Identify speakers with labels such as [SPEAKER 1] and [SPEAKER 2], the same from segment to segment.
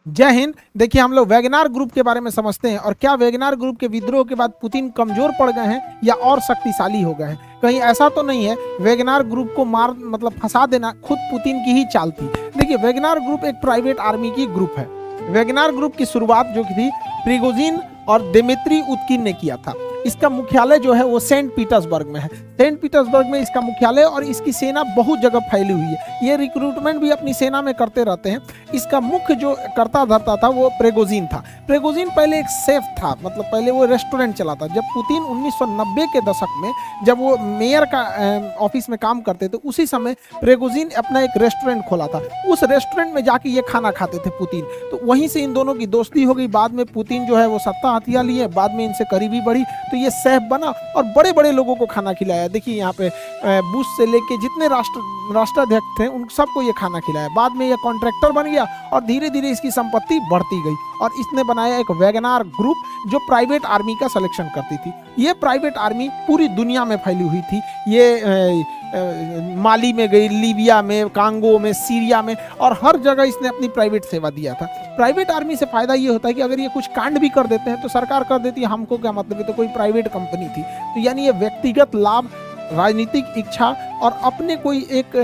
[SPEAKER 1] जय हिंद। देखिए, हम लोग वैगनार ग्रुप के बारे में समझते हैं, और क्या वैगनार ग्रुप के विद्रोह के बाद पुतिन कमजोर पड़ गए हैं या और शक्तिशाली हो गए हैं? कहीं ऐसा तो नहीं है वैगनार ग्रुप को मार मतलब फंसा देना खुद पुतिन की ही चाल थी? देखिए, वैगनार ग्रुप एक प्राइवेट आर्मी की ग्रुप है। वैगनार ग्रुप की शुरुआत जो की थी प्रिगोजिन और दिमित्री उत्किन ने किया था। इसका मुख्यालय जो है वो सेंट पीटर्सबर्ग में है। सेंट पीटर्सबर्ग में इसका मुख्यालय, और इसकी सेना बहुत जगह फैली हुई है। ये रिक्रूटमेंट भी अपनी सेना में करते रहते हैं। इसका मुख्य जो करता धरता था वो प्रिगोजिन था। प्रिगोजिन पहले एक सेफ था, मतलब पहले वो रेस्टोरेंट चलाता। जब पुतिन 1990 के दशक में जब वो मेयर का ऑफिस में काम करते थे, उसी समय प्रिगोजिन अपना एक रेस्टोरेंट खोला था। उस रेस्टोरेंट में जाके ये खाना खाते थे पुतिन। तो वहीं से इन दोनों की दोस्ती हो गई। बाद में पुतिन जो है वो सत्ता हथिया लिए, बाद में इनसे करीबी बढ़ी, तो ये सेफ बना और बड़े बड़े लोगों को खाना खिलाया। देखिए यहाँ पे बुश से लेके जितने राष्ट्राध्यक्ष थे उन सबको ये खाना खिलाया। बाद में ये कॉन्ट्रैक्टर बन गया और धीरे धीरे इसकी संपत्ति बढ़ती गई, और इसने बनाया एक वैगनार ग्रुप जो प्राइवेट आर्मी का सिलेक्शन करती थी। ये प्राइवेट आर्मी पूरी दुनिया में फैली हुई थी। ये माली में गई, लीबिया में, कांगो में, सीरिया में, और हर जगह इसने अपनी प्राइवेट सेवा दिया था। प्राइवेट आर्मी से फायदा ये होता है कि अगर ये कुछ कांड भी कर देते हैं तो सरकार कर देती है, हमको क्या मतलब, ये तो कोई प्राइवेट कंपनी थी। तो यानी ये व्यक्तिगत लाभ, राजनीतिक इच्छा और अपने कोई एक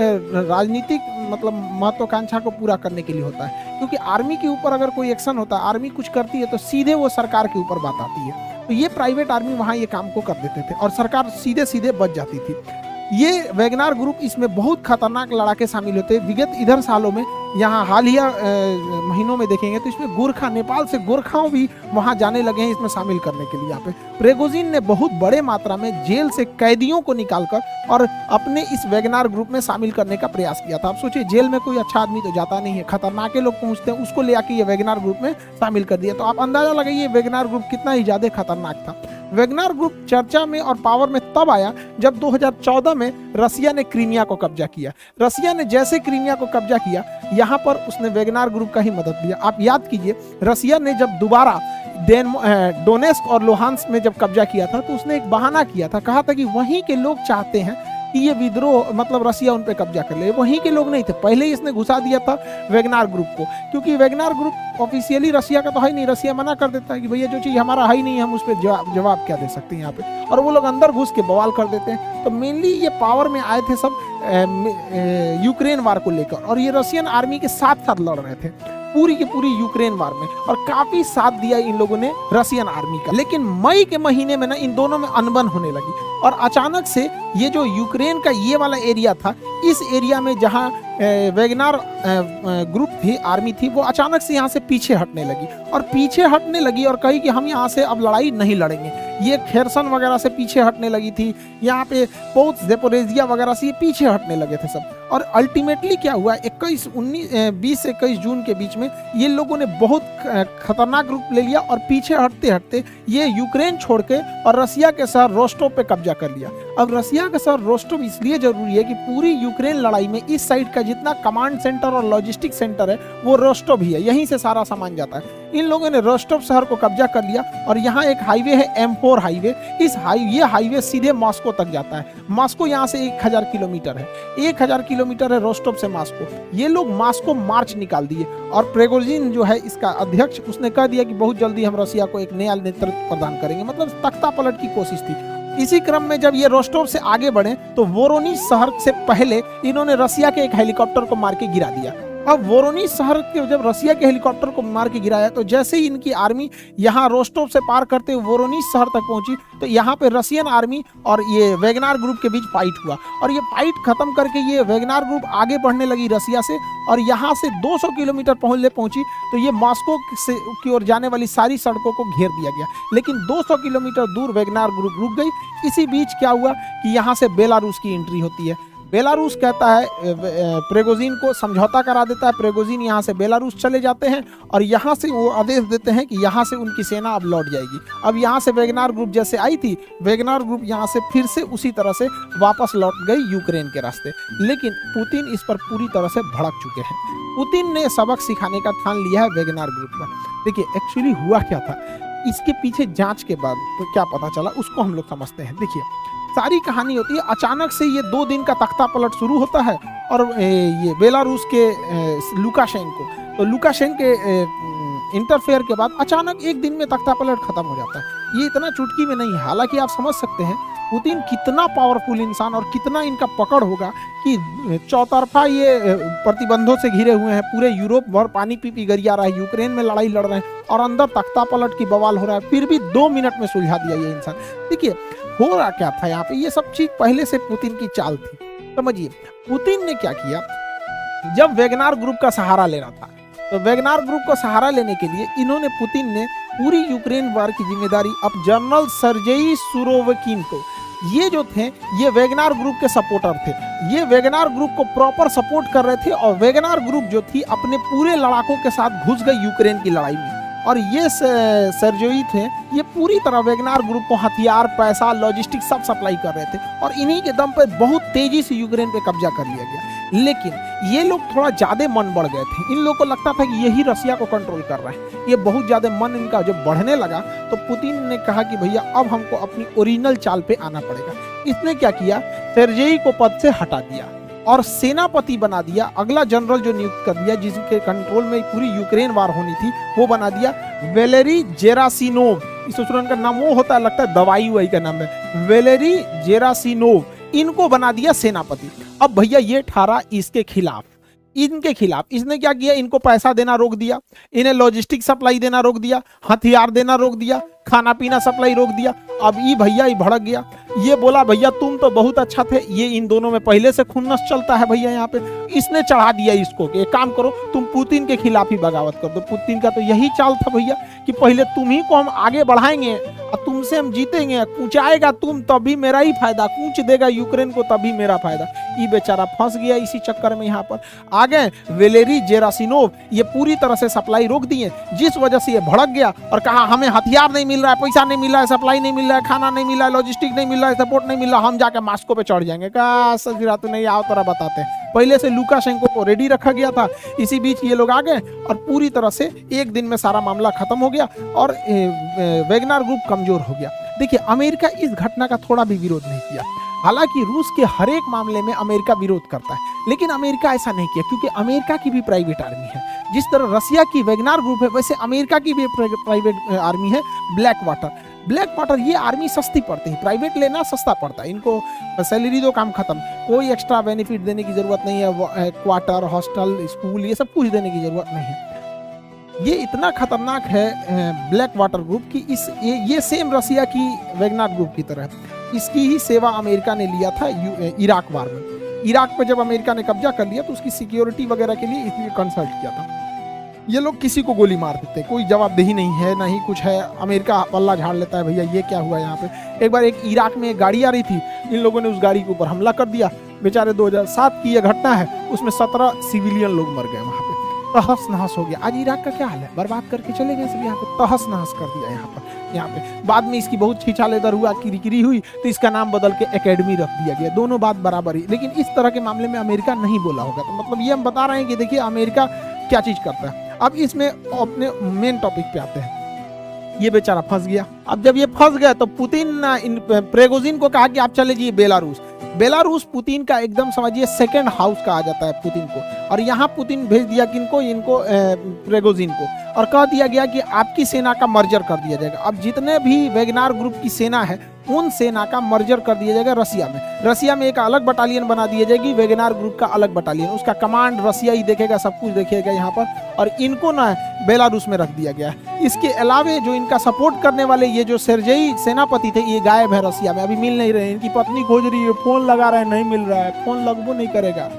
[SPEAKER 1] राजनीतिक मतलब महत्वाकांक्षा को पूरा करने के लिए होता है। क्योंकि आर्मी के ऊपर अगर कोई एक्शन होता है, आर्मी कुछ करती है, तो सीधे वो सरकार के ऊपर बात आती है। तो ये प्राइवेट आर्मी वहाँ ये काम को कर देते थे और सरकार सीधे सीधे बच जाती थी। ये वैगनार ग्रुप इसमें बहुत खतरनाक लड़ाके शामिल होते हैं। विगत इधर सालों में, यहाँ हालिया महीनों में देखेंगे तो इसमें गोरखा, नेपाल से गोरखाओं भी वहाँ जाने लगे हैं इसमें शामिल करने के लिए। यहाँ पे प्रिगोजिन ने बहुत बड़े मात्रा में जेल से कैदियों को निकालकर और अपने इस वैगनार ग्रुप में शामिल करने का प्रयास किया था। आप सोचिए, जेल में कोई अच्छा आदमी तो जाता नहीं है, खतरनाक लोग पहुंचते हैं, उसको ले आके ये वैगनार ग्रुप में शामिल कर दिया। तो आप अंदाजा लगाइए वैगनार ग्रुप कितना ही ज्यादा खतरनाक था। वैगनार ग्रुप चर्चा में और पावर में तब आया जब 2014 में रसिया ने क्रीमिया को कब्जा किया। रसिया ने जैसे क्रीमिया को कब्जा किया, यहाँ पर उसने वैगनार ग्रुप का ही मदद लिया। आप याद कीजिए, रसिया ने जब दोबारा डोनेस्क और लुहांस्क में जब कब्जा किया था तो उसने एक बहाना किया था, कहा था कि वहीं के लोग चाहते हैं कि ये विद्रोह मतलब रसिया उन पे कब्जा कर ले। वहीं के लोग नहीं थे, पहले ही इसने घुसा दिया था वैगनार ग्रुप को। क्योंकि वैगनार ग्रुप ऑफिशियली रसिया का तो है नहीं, रसिया मना कर देता है कि भैया जो चीज़ हमारा है ही नहीं, हम उस पर जवाब क्या दे सकते हैं यहाँ पे, और वो लोग अंदर घुस के बवाल कर देते हैं। तो मेनली ये पावर में आए थे सब यूक्रेन वार को लेकर, और ये रशियन आर्मी के साथ साथ लड़ रहे थे पूरी की पूरी यूक्रेन वार में, और काफी साथ दिया इन लोगों ने रशियन आर्मी का। लेकिन मई के महीने में ना इन दोनों में अनबन होने लगी, और अचानक से ये जो यूक्रेन का ये वाला एरिया था, इस एरिया में जहां वैगनार ग्रुप थी, आर्मी थी, वो अचानक से यहाँ से पीछे हटने लगी और कही कि हम यहाँ से अब लड़ाई नहीं लड़ेंगे। ये खेरसन वगैरह से पीछे हटने लगी थी, यहाँ पे पोत ज़ेपोरिज़िया वगैरह से ये पीछे हटने लगे थे सब। और अल्टीमेटली क्या हुआ, 20 से 21 जून के बीच में ये लोगों ने बहुत खतरनाक रूप ले लिया, और पीछे हटते हटते ये यूक्रेन छोड़ के और रसिया के शहर रोस्टोव पे कब्जा कर लिया। अब रसिया का शहर रोस्टोव इसलिए जरूरी है कि पूरी यूक्रेन लड़ाई में इस साइड का जितना कमांड सेंटर और लॉजिस्टिक सेंटर है वो रोस्टोव ही है, यहीं से सारा सामान जाता है। इन लोगों ने रोस्टोव शहर को कब्जा कर लिया, और यहाँ एक हाईवे है M4 हाईवे। ये हाईवे सीधे मॉस्को तक जाता है। मॉस्को यहाँ से 1000 किलोमीटर है, 1000 किलोमीटर है रोस्टोव से मॉस्को। ये लोग मॉस्को मार्च निकाल दिए, और प्रिगोजिन जो है इसका अध्यक्ष, उसने कह दिया कि बहुत जल्दी हम रसिया को एक नया नेतृत्व प्रदान करेंगे, मतलब तख्ता पलट की कोशिश थी। इसी क्रम में जब ये रोस्टोव से आगे बढ़े तो वोरोनिज शहर से पहले इन्होंने रसिया के एक हेलीकॉप्टर को मार के गिरा दिया। अब वोरोनिज शहर के जब रसिया के हेलीकॉप्टर को मार के गिराया, तो जैसे ही इनकी आर्मी यहाँ रोस्टोव से पार करते हुए वोरोनिज शहर तक पहुंची, तो यहाँ पे रशियन आर्मी और ये वैगनार ग्रुप के बीच फाइट हुआ, और ये फाइट खत्म करके ये वैगनार ग्रुप आगे बढ़ने लगी रसिया से, और यहाँ से 200 किलोमीटर पहुंची तो ये मॉस्को से की ओर जाने वाली सारी सड़कों को घेर दिया गया। लेकिन 200 किलोमीटर दूर वैगनार ग्रुप रुक गई। इसी बीच क्या हुआ कि यहाँ से बेलारूस की एंट्री होती है। बेलारूस कहता है प्रिगोजिन को समझौता करा देता है। प्रिगोजिन यहाँ से बेलारूस चले जाते हैं, और यहाँ से वो आदेश देते हैं कि यहाँ से उनकी सेना अब लौट जाएगी। अब यहाँ से वैगनार ग्रुप जैसे आई थी, वैगनार ग्रुप यहाँ से फिर से उसी तरह से वापस लौट गई यूक्रेन के रास्ते। लेकिन पुतिन इस पर पूरी तरह से भड़क चुके हैं। पुतिन ने सबक सिखाने का ठान लिया है वैगनार ग्रुप पर। देखिए एक्चुअली हुआ क्या था, इसके पीछे जांच के बाद तो क्या पता चला उसको हम लोग समझते हैं। देखिए, सारी कहानी होती है, अचानक से ये 2 दिन का तख्ता पलट शुरू होता है, और ये बेलारूस के लुकाशेंको तो लुकाशेंको के इंटरफेयर के बाद अचानक एक दिन में तख्तापलट खत्म हो जाता है। ये इतना चुटकी में नहीं है। हालांकि आप समझ सकते हैं पुतिन कितना पावरफुल इंसान और कितना इनका पकड़ होगा कि चौतरफा ये प्रतिबंधों से घिरे हुए हैं, पूरे यूरोप भर पानी पी पी गरिया रहा है, यूक्रेन में लड़ाई लड़ रहे हैं और अंदर तख्तापलट की बवाल हो रहा है, फिर भी 2 मिनट में सुलझा दिया ये इंसान। देखिए हो रहा क्या था यहाँ पे, ये सब चीज पहले से पुतिन की चाल थी। समझिए पुतिन ने क्या किया, जब वेगनार ग्रुप का सहारा ले रहा था तो वेगनार ग्रुप को सहारा लेने के लिए इन्होंने पुतिन ने पूरी यूक्रेन वार की जिम्मेदारी अब जनरल सर्जेई सुरोविकिन को, ये जो थे ये वेगनार ग्रुप के सपोर्टर थे, ये वेगनार ग्रुप को प्रॉपर सपोर्ट कर रहे थे और वेगनार ग्रुप जो थी अपने पूरे लड़ाकों के साथ घुस गई यूक्रेन की लड़ाई में। और ये सर्जेई थे, ये पूरी तरह वेगनार ग्रुप को हथियार, पैसा, लॉजिस्टिक सब सप्लाई कर रहे थे और इन्हीं के दम पे बहुत तेजी से यूक्रेन पे कब्जा कर लिया गया। लेकिन ये लोग थोड़ा ज्यादा मन बढ़ गए थे, इन लोगों को लगता था कि यही रसिया को कंट्रोल कर रहा है। ये बहुत ज्यादा मन इनका जब बढ़ने लगा तो पुतिन ने कहा कि भैया अब हमको अपनी ओरिजिनल चाल पे आना पड़ेगा। इसने क्या किया, सर्जेई को पद से हटा दिया और सेनापति बना दिया, अगला जनरल जो नियुक्त कर दिया जिसके कंट्रोल में पूरी यूक्रेन वार होनी थी वो बना दिया वेलेरी जेरासिनोव। इस का नाम वो होता है, लगता है दवाई वही का नाम है, वेलेरी जेरासिनोव। इनको बना दिया सेनापति। अब भैया ये ठहरा इनके खिलाफ इसने क्या किया, इनको पैसा देना रोक दिया, इन्हें लॉजिस्टिक सप्लाई देना रोक दिया, हथियार देना रोक दिया, खाना पीना सप्लाई रोक दिया। अब ये भैया ही भड़क गया, ये बोला भैया तुम तो बहुत अच्छा थे, ये इन दोनों में पहले से खुन्नस चलता है भैया यहाँ पे। इसने चढ़ा दिया इसको कि एक काम करो तुम पुतिन के खिलाफ ही बगावत कर दो। पुतिन का तो यही चाल था भैया कि पहले तुम ही को हम आगे बढ़ाएंगे और तुमसे हम जीतेंगे, कूचाएगा तुम तभी मेरा ही फायदा, कूच देगा यूक्रेन को तभी मेरा फायदा। ये बेचारा फंस गया इसी चक्कर में। यहाँ पर आ गए वेलेरी जेरासिनोव, ये पूरी तरह से सप्लाई रोक दिए, जिस वजह से ये भड़क गया और कहा हमें हथियार नहीं मिल रहा है, पैसा नहीं मिल रहा है, सप्लाई नहीं मिल रहा है, खाना नहीं मिल रहा है, लॉजिस्टिक नहीं मिल रहा है, सपोर्ट नहीं मिल रहा, हम जाके मास्को पे चढ़ जाएंगे। कहा सजरा तो नहीं आओ तोरा बताते हैं। पहले से लुकाशेंको को रेडी रखा गया था, इसी बीच ये लोग आ गए और पूरी तरह से एक दिन में सारा मामला खत्म हो गया और वेगनार ग्रुप कमजोर हो गया। देखिए अमेरिका इस घटना का थोड़ा भी विरोध नहीं किया, हालांकि रूस के हर एक मामले में अमेरिका विरोध करता है, लेकिन अमेरिका ऐसा नहीं किया क्योंकि अमेरिका की भी प्राइवेट आर्मी है। जिस तरह रसिया की वेगनार ग्रुप है वैसे अमेरिका की भी प्राइवेट आर्मी है ब्लैक वाटर। ये आर्मी सस्ती पड़ती है, प्राइवेट लेना सस्ता पड़ता है, इनको सैलरी दो काम खत्म, कोई एक्स्ट्रा बेनिफिट देने की जरूरत नहीं है, क्वार्टर, हॉस्टल, स्कूल ये सब कुछ देने की जरूरत नहीं है। ये इतना खतरनाक है ब्लैक वाटर ग्रुप की ये सेम रसिया की वेगनार ग्रुप की तरह है। इसकी ही सेवा अमेरिका ने लिया था इराक वार में। इराक पे जब अमेरिका ने कब्जा कर लिया तो उसकी सिक्योरिटी वगैरह के लिए इसलिए कंसल्ट किया था। ये लोग किसी को गोली मार देते, कोई जवाबदेही नहीं है, ना ही कुछ है, अमेरिका पल्ला झाड़ लेता है भैया ये क्या हुआ यहाँ पे। एक बार एक इराक में एक गाड़ी आ रही थी, इन लोगों ने उस गाड़ी के ऊपर हमला कर दिया, बेचारे 2007 की ये घटना है, उसमें 17 सिविलियन लोग मर गए वहाँ पे, तहस नहस हो गया। आज इराक का क्या हाल है, बर्बाद करके चले गए सब, यहाँ पे तहस नहस कर दिया यहाँ पे। बाद में इसकी बहुत छीछालेदर हुआ, किरकिरी हुई तो इसका नाम बदल के एकेडमी रख दिया गया। दोनों बात बराबर ही, लेकिन इस तरह के मामले में अमेरिका नहीं बोला होगा। तो मतलब ये हम बता रहे हैं कि देखिए अमेरिका क्या चीज करता है। अब इसमें अपने मेन टॉपिक पे आते हैं। ये बेचारा फंस गया। अब जब ये फंस गया तो पुतिन प्रेगोजिन को कहा कि आप चले जाइए बेलारूस पुतिन का एकदम समझिए सेकंड हाउस कहा जाता है पुतिन को। और यहाँ पुतिन भेज दिया किनको, इनको प्रेगोजिन को, और कह दिया गया कि आपकी सेना का मर्जर कर दिया जाएगा। अब जितने भी वेगनार ग्रुप की सेना है उन सेना का मर्जर कर दिया जाएगा रसिया में एक अलग बटालियन बना दिया जाएगी, वेगनार ग्रुप का अलग बटालियन, उसका कमांड रसिया ही देखेगा, सब कुछ देखेगा यहाँ पर, और इनको ना बेलारूस में रख दिया गया है। इसके अलावा जो इनका सपोर्ट करने वाले ये जो सर्जेई सेनापति थे ये गायब है रसिया में, अभी मिल नहीं रहे। इनकी पत्नी खोज रही है, फोन लगा रहे हैं, नहीं मिल रहा है, फोन लगभो नहीं करेगा।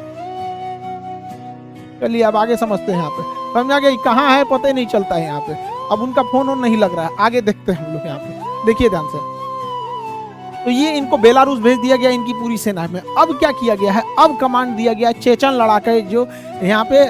[SPEAKER 1] चलिए अब आगे समझते हैं। यहाँ पे समझा गया कहाँ है पता ही नहीं चलता है यहाँ पे। अब उनका फोन नहीं लग रहा है, आगे देखते हैं हम लोग। यहाँ पे देखिए ध्यान से, तो ये इनको बेलारूस भेज दिया गया इनकी पूरी सेना में। अब क्या किया गया है, अब कमांड दिया गया चेचन लड़ाके जो यहाँ पे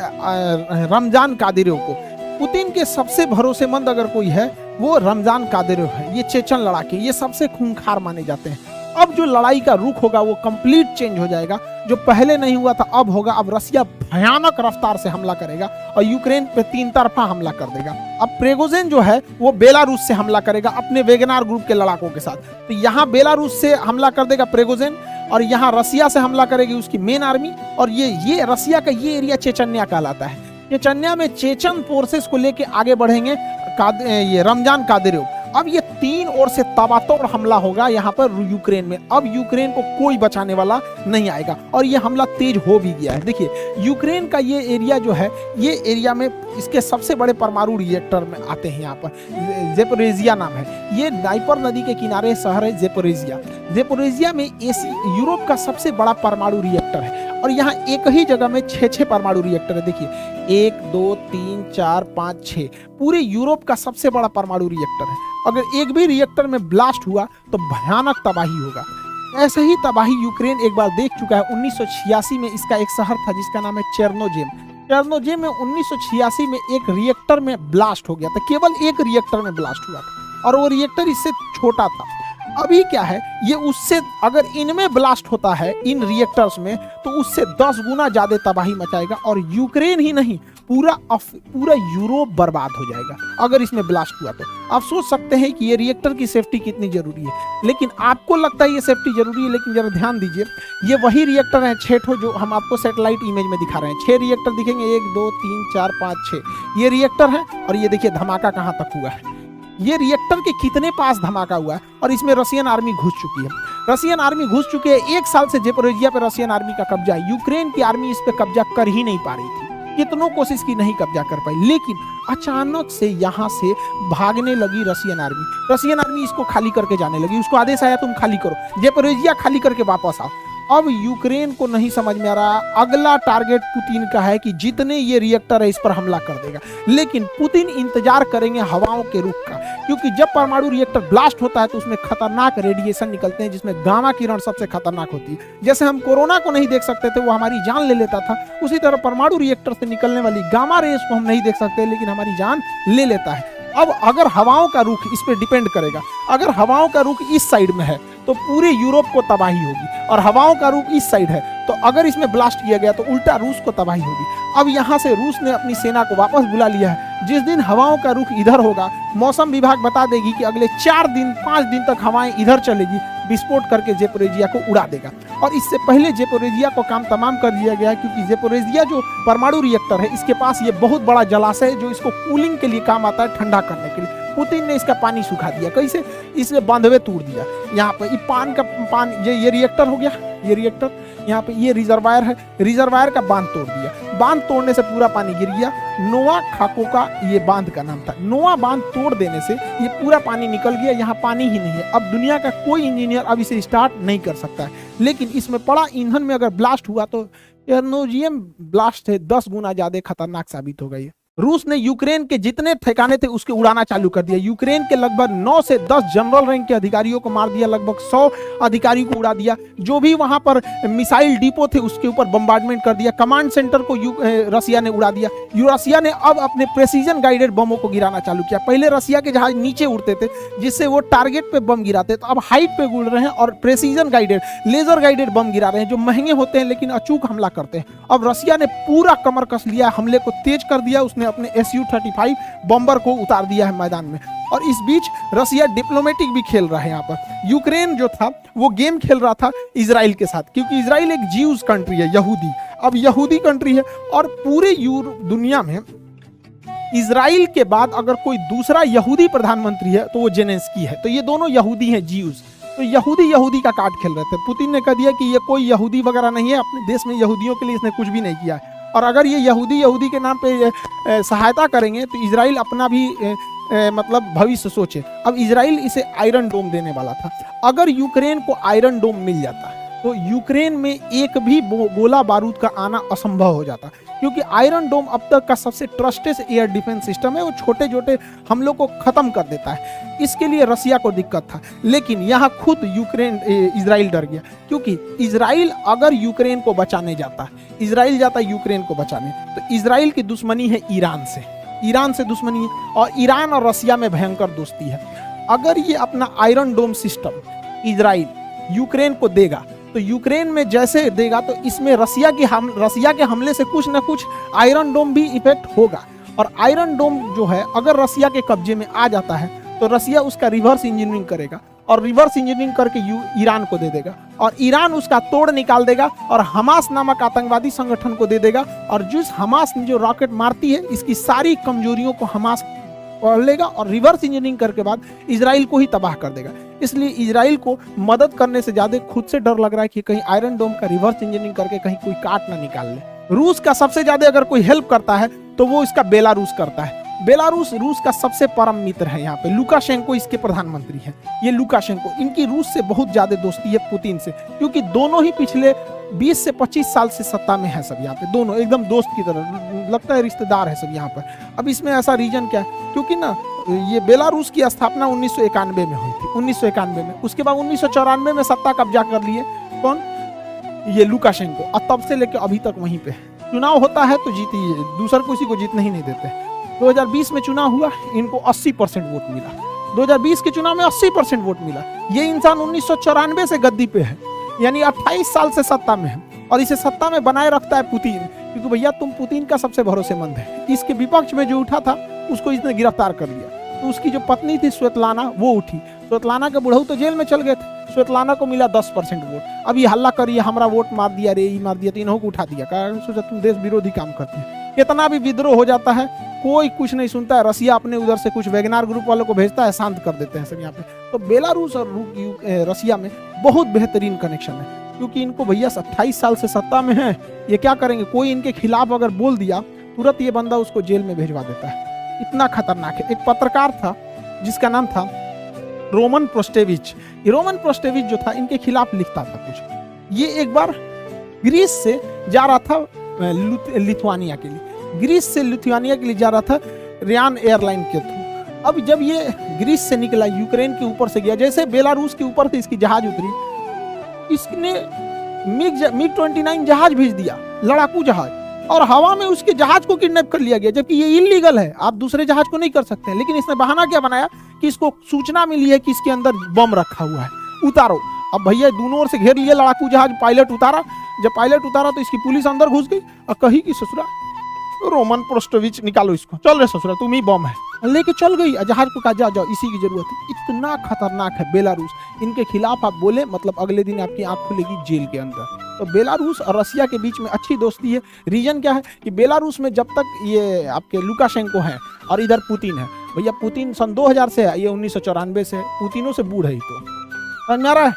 [SPEAKER 1] रमजान कादिरोव को। पुतिन के सबसे भरोसेमंद अगर कोई है वो रमजान कादिरोव है। ये चेचन लड़ाके ये सबसे खूंखार माने जाते हैं। अब जो लड़ाई का रुख होगा वो कंप्लीट चेंज हो जाएगा, जो पहले नहीं हुआ था अब होगा। अब रसिया भयानक रफ्तार से हमला करेगा और यूक्रेन पे 3 तरफा हमला कर देगा। अब प्रेगोजिन जो है वो बेलारूस से हमला करेगा अपने वेगनार ग्रुप के लड़ाकों के साथ। तो यहाँ बेलारूस से हमला कर देगा प्रेगोजिन, और यहाँ रसिया से हमला करेगी उसकी मेन आर्मी। और ये रसिया का ये एरिया चेचन्या कहलाता है। चेचन्या में चेचन फोर्सेस को लेके आगे बढ़ेंगे ये रमजान कादिरोव। अब ये तीन ओर से ताबड़तोड़ हमला होगा यहाँ पर यूक्रेन में। अब यूक्रेन को कोई बचाने वाला नहीं आएगा और ये हमला तेज हो भी गया है। देखिए यूक्रेन का ये एरिया जो है, ये एरिया में इसके सबसे बड़े परमाणु रिएक्टर में आते हैं। यहाँ पर ज़ेपोरिजिया नाम है, ये डाइपर नदी के किनारे शहर है ज़ेपोरिजिया। ज़ेपोरिजिया में यूरोप का सबसे बड़ा परमाणु रिएक्टर है और यहाँ एक ही जगह में 6 परमाणु रिएक्टर है। देखिए 1 2 3 4 5 6 पूरे यूरोप का सबसे बड़ा परमाणु रिएक्टर है। अगर एक भी रिएक्टर में ब्लास्ट हुआ तो भयानक तबाही होगा। ऐसे ही तबाही यूक्रेन एक बार देख चुका है। 1986 में इसका एक शहर था जिसका नाम है चेर्नोजेम। चेर्नोजेम में 1986 में एक रिएक्टर में ब्लास्ट हो गया था, केवल एक रिएक्टर में ब्लास्ट हुआ था और वो रिएक्टर इससे छोटा था। अभी क्या है, ये उससे अगर इनमें ब्लास्ट होता है इन रिएक्टर्स में तो उससे 10 गुना ज्यादा तबाही मचाएगा और यूक्रेन ही नहीं पूरा यूरोप बर्बाद हो जाएगा अगर इसमें ब्लास्ट हुआ तो। आप सोच सकते हैं कि ये रिएक्टर की सेफ्टी कितनी जरूरी है, लेकिन आपको लगता है ये सेफ्टी जरूरी है, लेकिन जरा ध्यान दीजिए ये वही रिएक्टर है 6 ठो जो हम आपको सैटेलाइट इमेज में दिखा रहे हैं। 6 रिएक्टर दिखेंगे, 1 2 3 4 5 6 ये रिएक्टर है और ये देखिए धमाका कहाँ तक हुआ है। ये रिएक्टर के कितने पास धमाका हुआ है और इसमें रशियन आर्मी घुस चुकी है। रशियन आर्मी घुस चुकी है। 1 साल से ज़ेपोरिजिया पे रशियन आर्मी का कब्जा है। यूक्रेन की आर्मी इस पे कब्जा कर ही नहीं पा रही थी, कितनों कोशिश की नहीं कब्जा कर पाई, लेकिन अचानक से यहाँ से भागने लगी रशियन आर्मी। रशियन आर्मी इसको खाली करके जाने लगी। उसको आदेश आया तुम खाली करो, ज़ेपोरिजिया खाली करके वापस आओ। अब यूक्रेन को नहीं समझ में आ रहा, अगला टारगेट पुतिन का है कि जितने ये रिएक्टर है इस पर हमला कर देगा। लेकिन पुतिन इंतजार करेंगे हवाओं के रुख का, क्योंकि जब परमाणु रिएक्टर ब्लास्ट होता है तो उसमें खतरनाक रेडिएशन निकलते हैं जिसमें गामा किरण सबसे खतरनाक होती है। जैसे हम कोरोना को नहीं देख सकते थे, वो हमारी जान ले लेता था, उसी तरह परमाणु रिएक्टर से निकलने वाली गामा रेस को हम नहीं देख सकते लेकिन हमारी जान ले लेता है। अब अगर हवाओं का रुख इस पे डिपेंड करेगा, अगर हवाओं का रुख इस साइड में है तो पूरे यूरोप को तबाही होगी और हवाओं का रुख इस साइड है तो अगर इसमें ब्लास्ट किया गया तो उल्टा रूस को तबाही होगी। अब यहाँ से रूस ने अपनी सेना को वापस बुला लिया है। जिस दिन हवाओं का रुख इधर होगा, मौसम विभाग बता देगी कि अगले 4 दिन 5 दिन तक हवाएं इधर चलेगी, विस्फोट करके ज़ेपोरिजिया को उड़ा देगा। और इससे पहले ज़ेपोरिजिया को काम तमाम कर दिया गया क्योंकि ज़ेपोरिजिया जो परमाणु रिएक्टर है इसके पास ये बहुत बड़ा जलाशय है जो इसको कूलिंग के लिए काम आता है, ठंडा करने के लिए। पुतिन ने इसका पानी सुखा दिया। कैसे? इसने बांधवे तोड़ दिया। यहाँ पे ये रिएक्टर हो गया, ये रिएक्टर यहाँ पे ये रिजर्वायर है, रिजर्वायर का बांध तोड़ दिया। बांध तोड़ने से पूरा पानी गिर गया। नोवा खाको का ये बांध का नाम था। नोवा बांध तोड़ देने से ये पूरा पानी निकल गया, यहाँ पानी ही नहीं है। अब दुनिया का कोई इंजीनियर अब इसे स्टार्ट नहीं कर सकता है। लेकिन इसमें पड़ा ईंधन में अगर ब्लास्ट हुआ तो चेर्नोजियम ब्लास्ट से 10 गुना ज्यादा खतरनाक साबित होगा। ये रूस ने यूक्रेन के जितने ठिकाने थे उसके उड़ाना चालू कर दिया। यूक्रेन के लगभग 9 से 10 जनरल रैंक के अधिकारियों को मार दिया, लगभग 100 अधिकारियों को उड़ा दिया। जो भी वहां पर मिसाइल डिपो थे उसके ऊपर बम्बार्डमेंट कर दिया। कमांड सेंटर को रसिया ने उड़ा दिया। रसिया ने अब अपने प्रेसिजन गाइडेड बमों को गिराना चालू किया। पहले रसिया के जहाज नीचे उड़ते थे जिससे वो टारगेट पे बम गिराते, तो अब हाइट पे उड़ रहे हैं और precision guided laser guided bomb गिरा रहे हैं जो महंगे होते हैं लेकिन अचूक हमला करते हैं। अब रसिया ने पूरा कमर कस लिया, हमले को तेज कर दिया। उसने अपने Su-35 बॉम्बर को उतार दिया है मैदान में। और इस बीच रसिया डिप्लोमेटिक भी खेल रहा है। यहाँ पर यूक्रेन जो था वो गेम खेल रहा था इजराइल के साथ, क्योंकि इजराइल एक ज्यूज कंट्री है, यहूदी। अब यहूदी कंट्री है और पूरे दुनिया में इजराइल के बाद अगर कोई दूसरा यहूदी प्रधानमंत्री है तो वो जेलेंस्की है। तो ये दोनों यहूदी हैं, ज्यूज। तो यहूदी का कार्ड खेल रहे थे। पुतिन ने कह दिया कि ये कोई यहूदी वगैरह नहीं है, अपने देश में यहूदियों के लिए इसने कुछ भी नहीं किया है। और अगर ये यहूदी के नाम पे सहायता करेंगे तो इजराइल अपना भी मतलब भविष्य सोचे। अब इजराइल इसे आयरन डोम देने वाला था। अगर यूक्रेन को आयरन डोम मिल जाता तो यूक्रेन में एक भी गोला बारूद का आना असंभव हो जाता, क्योंकि आयरन डोम अब तक का सबसे ट्रस्टेड एयर डिफेंस सिस्टम है। वो छोटे छोटे हमलों को खत्म कर देता है। इसके लिए रसिया को दिक्कत था, लेकिन यहाँ खुद इजराइल डर गया, क्योंकि इजराइल अगर यूक्रेन को बचाने जाता, इजराइल जाता यूक्रेन को बचाने, तो इजराइल की दुश्मनी है ईरान से दुश्मनी है और ईरान और रसिया में भयंकर दोस्ती है। अगर ये अपना आयरन डोम सिस्टम इजराइल यूक्रेन को देगा तो यूक्रेन में जैसे देगा तो इसमें रसिया के हमले से कुछ ना कुछ आयरन डोम भी इफेक्ट होगा। और आयरन डोम जो है अगर रसिया के कब्जे में आ जाता है तो रसिया उसका रिवर्स इंजीनियरिंग करेगा और रिवर्स इंजीनियरिंग करके ईरान को दे देगा, और ईरान उसका तोड़ निकाल देगा और हमास नामक आतंकवादी संगठन को दे देगा। और जिस हमास जो रॉकेट मारती है, इसकी सारी कमजोरियों को हमास पढ़ लेगा और रिवर्स इंजीनियरिंग करके बाद इजराइल को ही तबाह कर देगा। इसलिए इजराइल को मदद करने से ज्यादा खुद से डर लग रहा है कि कहीं आयरन डोम का रिवर्स इंजीनियरिंग करके कहीं कोई काट ना निकाल ले। रूस का सबसे ज्यादा अगर कोई हेल्प करता है तो वो इसका बेलारूस करता है। बेलारूस रूस का सबसे परम मित्र है। यहाँ पे लुकाशेंको इसके प्रधानमंत्री हैं। ये लुकाशेंको, इनकी रूस से बहुत ज्यादा दोस्ती है पुतिन से, क्योंकि दोनों ही पिछले 20 से 25 साल से सत्ता में है सब। यहाँ पे दोनों एकदम दोस्त की तरह, लगता है रिश्तेदार है सब यहाँ पर। अब इसमें ऐसा रीजन क्या है, क्योंकि ना ये बेलारूस की स्थापना 1991 में हुई थी, 1991 में। उसके बाद 1994 में सत्ता कब्जा कर लिए कौन, ये लुकाशेंको, और तब से लेकर अभी तक वहीं पे। चुनाव होता है तो जीती है, दूसरा किसी को जीतने ही नहीं देते। 2020 में चुनाव हुआ, इनको 80% वोट मिला। 2020 के चुनाव में 80% वोट मिला। ये इंसान 1994 से गद्दी पे है, यानी 28 साल से सत्ता में है, और इसे सत्ता में बनाए रखता है पुतिन, क्योंकि भैया तुम पुतिन का सबसे भरोसेमंद है। इसके विपक्ष में जो उठा था उसको इसने गिरफ्तार कर लिया। तो उसकी जो पत्नी थी स्वेतलाना, वो उठी। स्वेतलाना के बुढ़ऊ तो जेल में चल गए थे, स्वेतलाना को मिला 10% वोट। अब ये हल्ला करिए हमारा वोट मार दिया रे, मार दिया, तो इन्हों को उठा दिया, कारण सोचा तुम देश विरोधी काम करते हैं। कितना भी विद्रोह हो जाता है, कोई कुछ नहीं सुनता है। रसिया अपने उधर से कुछ वैगनार ग्रुप वालों को भेजता है, शांत कर देते हैं सब यहाँ पे। तो बेलारूस और रसिया में बहुत बेहतरीन कनेक्शन है, क्योंकि इनको भैया 28 साल से सत्ता में है। ये क्या करेंगे, कोई इनके खिलाफ अगर बोल दिया, तुरंत ये बंदा उसको जेल में भेजवा देता है। इतना खतरनाक है। एक पत्रकार था जिसका नाम था रोमन प्रोस्टेविच। ये रोमन प्रोस्टेविच जो था, इनके खिलाफ लिखता था कुछ। ये एक बार ग्रीस से जा रहा था लिथुआनिया के लिए, ग्रीस से लिथुआनिया के लिए जा रहा था रियान एयरलाइन के थ्रू। अब जब ये ग्रीस से निकला, यूक्रेन के ऊपर से गया, जैसे बेलारूस के ऊपर से इसकी जहाज उतरी, इसने मिग 29 जहाज भेज दिया, लड़ाकू जहाज, और हवा में उसके जहाज को किडनैप कर लिया गया, जबकि ये इलीगल है, आप दूसरे जहाज को नहीं कर सकते हैं। लेकिन इसने बहाना क्या बनाया कि इसको सूचना मिली है कि इसके अंदर बम रखा हुआ है, उतारो। अब भैया दोनों ओर से घेर लिए लड़ाकू जहाज, पायलट उतारा। जब पायलट उतारा तो इसकी पुलिस अंदर घुस गई और कही कि ससुरा रोमन प्रोस्टोविच निकालो इसको, चल रहे ससुरा तुम ही बम है, लेके चल गई। जहाज को कहा जाओ इसी की जरूरत है। इतना खतरनाक है बेलारूस। इनके खिलाफ आप बोले, मतलब अगले दिन आपकी आंख खुलेगी जेल के अंदर। तो बेलारूस और रसिया के बीच में अच्छी दोस्ती है। रीजन क्या है कि बेलारूस में जब तक ये आपके लुकाशेंको है और इधर पुतिन है, भैया पुतिन सन 2000 से है, ये 1994 से है, पुतिनों से बूढ़ है। तो समझ रहा है,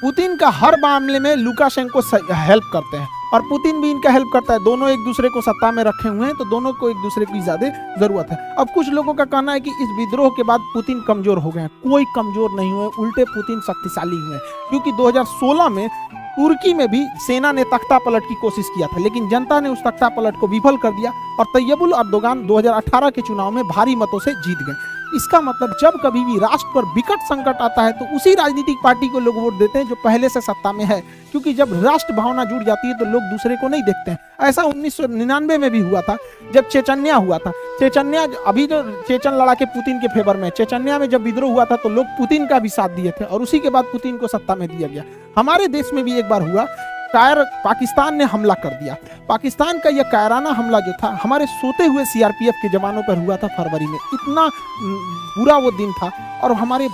[SPEAKER 1] पुतिन का हर मामले में लुकाशेंको हेल्प करते हैं और पुतिन भी इनका हेल्प करता है। दोनों एक दूसरे को सत्ता में रखे हुए हैं, तो दोनों को एक दूसरे की ज्यादा जरूरत है। अब कुछ लोगों का कहना है कि इस विद्रोह के बाद पुतिन कमजोर हो गए हैं। कोई कमजोर नहीं हुए, उल्टे पुतिन शक्तिशाली हुए, क्योंकि 2016 में तुर्की में भी सेना ने तख्ता पलट की कोशिश किया था, लेकिन जनता ने उस तख्ता पलट को विफल कर दिया और तैयबुल अर्दोगान 2018 के चुनाव में भारी मतों से जीत गए। इसका मतलब जब कभी भी राष्ट्र पर विकट संकट आता है तो उसी राजनीतिक पार्टी को लोग वोट देते हैं जो पहले से सत्ता में है, क्योंकि जब राष्ट्र भावना जुड़ जाती है तो लोग दूसरे को नहीं देखते हैं। ऐसा 1999 में भी हुआ था जब चेचन्या हुआ था। चेचन्या, अभी जो चेचन लड़ा के पुतिन के फेवर में, चेचन्या में जब विद्रोह हुआ था तो लोग पुतिन का भी साथ दिए थे और उसी के बाद पुतिन को सत्ता में दिया गया। हमारे देश में भी एक बार हुआ, पाकिस्तान ने हमला कर दिया। पाकिस्तान का यह कायराना हमला जो था हमारे सोते हुए सीआरपीएफ के जवानों पर हुआ था फरवरी में। इतना बुरा वो दिन था और हमारे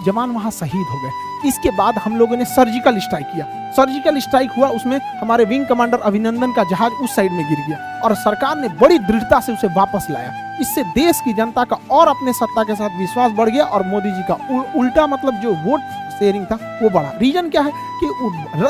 [SPEAKER 1] जवान वहां शहीद हो गए। इसके बाद हम लोगों ने सर्जिकल स्ट्राइक किया। सर्जिकल स्ट्राइक हुआ, उसमें हमारे विंग कमांडर अभिनंदन का जहाज उस साइड में गिर गया और सरकार ने बड़ी दृढ़ता से उसे वापस लाया। इससे देश की जनता का और अपने सत्ता के साथ विश्वास बढ़ गया और मोदी जी का उल्टा मतलब जो वोट शेयरिंग था वो बढ़ा। रीजन क्या है कि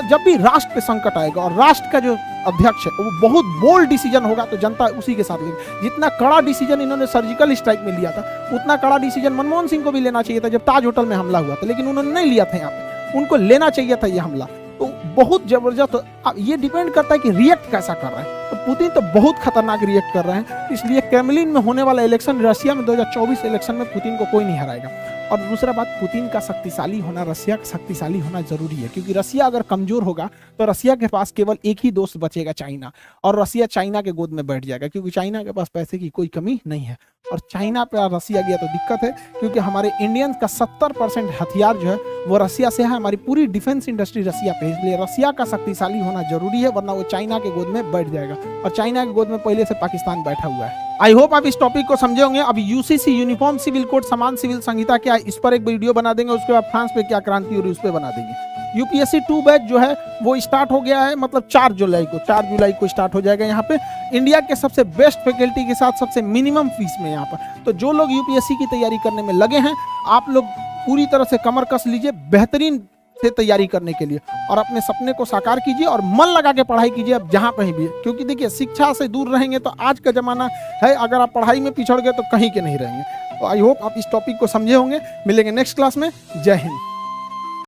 [SPEAKER 1] जब भी राष्ट्र पे संकट आएगा और राष्ट्र का जो अध्यक्ष है वो बहुत बोल्ड डिसीजन होगा तो जनता उसी के साथ लेगी। जितना कड़ा डिसीजन इन्होंने सर्जिकल स्ट्राइक में लिया था उतना कड़ा डिसीजन मनमोहन सिंह को भी लेना चाहिए था जब ताज होटल में हमला हुआ था, लेकिन उन्होंने नहीं लिया था। यहाँ पे उनको लेना चाहिए था ये हमला। तो बहुत जबरदस्त। अब ये डिपेंड करता है कि रिएक्ट कैसा कर रहा है। तो पुतिन तो बहुत खतरनाक रिएक्ट कर रहे हैं, इसलिए क्रेमलिन में होने वाला इलेक्शन, रशिया में 2024 इलेक्शन में पुतिन को कोई नहीं हराएगा। और दूसरा बात, पुतिन का शक्तिशाली होना, रसिया का शक्तिशाली होना जरूरी है, क्योंकि रसिया अगर कमजोर होगा तो रसिया के पास केवल एक ही दोस्त बचेगा, चाइना, और रसिया चाइना के गोद में बैठ जाएगा, क्योंकि चाइना के पास पैसे की कोई कमी नहीं है। और चाइना पे रसिया गया तो दिक्कत है, क्योंकि हमारे इंडियंस का 70% हथियार जो है वो रसिया से है। हमारी पूरी डिफेंस इंडस्ट्री रसिया पे, इसलिए रसिया का शक्तिशाली होना जरूरी है, वरना वो चाइना के गोद में बैठ जाएगा। और चाइना के गोद में पहले से पाकिस्तान बैठा हुआ है। आई होप आप इस टॉपिक को समझे होंगे। अब यूसीसी यूनिफॉर्म सिविल कोड समान सिविल संहिता क्या है, इस पर एक वीडियो बना देंगे। उसके बाद फ्रांस पे क्या क्रांति हो रही है उस पर बना देंगे। यूपीएससी 2 बैच जो है वो स्टार्ट हो गया है, मतलब 4 जुलाई को स्टार्ट हो जाएगा। यहाँ पे इंडिया के सबसे बेस्ट फैकल्टी के साथ सबसे मिनिमम फीस में यहाँ पर। तो जो लोग यूपीएससी की तैयारी करने में लगे हैं, आप लोग पूरी तरह से कमर कस लीजिए बेहतरीन से तैयारी करने के लिए, और अपने सपने को साकार कीजिए और मन लगा के पढ़ाई कीजिए अब जहाँ कहीं भी है। क्योंकि देखिए शिक्षा से दूर रहेंगे तो आज का जमाना है, अगर आप पढ़ाई में पिछड़ गए तो कहीं के नहीं रहेंगे। तो आई होप आप इस टॉपिक को समझे होंगे। मिलेंगे नेक्स्ट क्लास में। जय हिंद।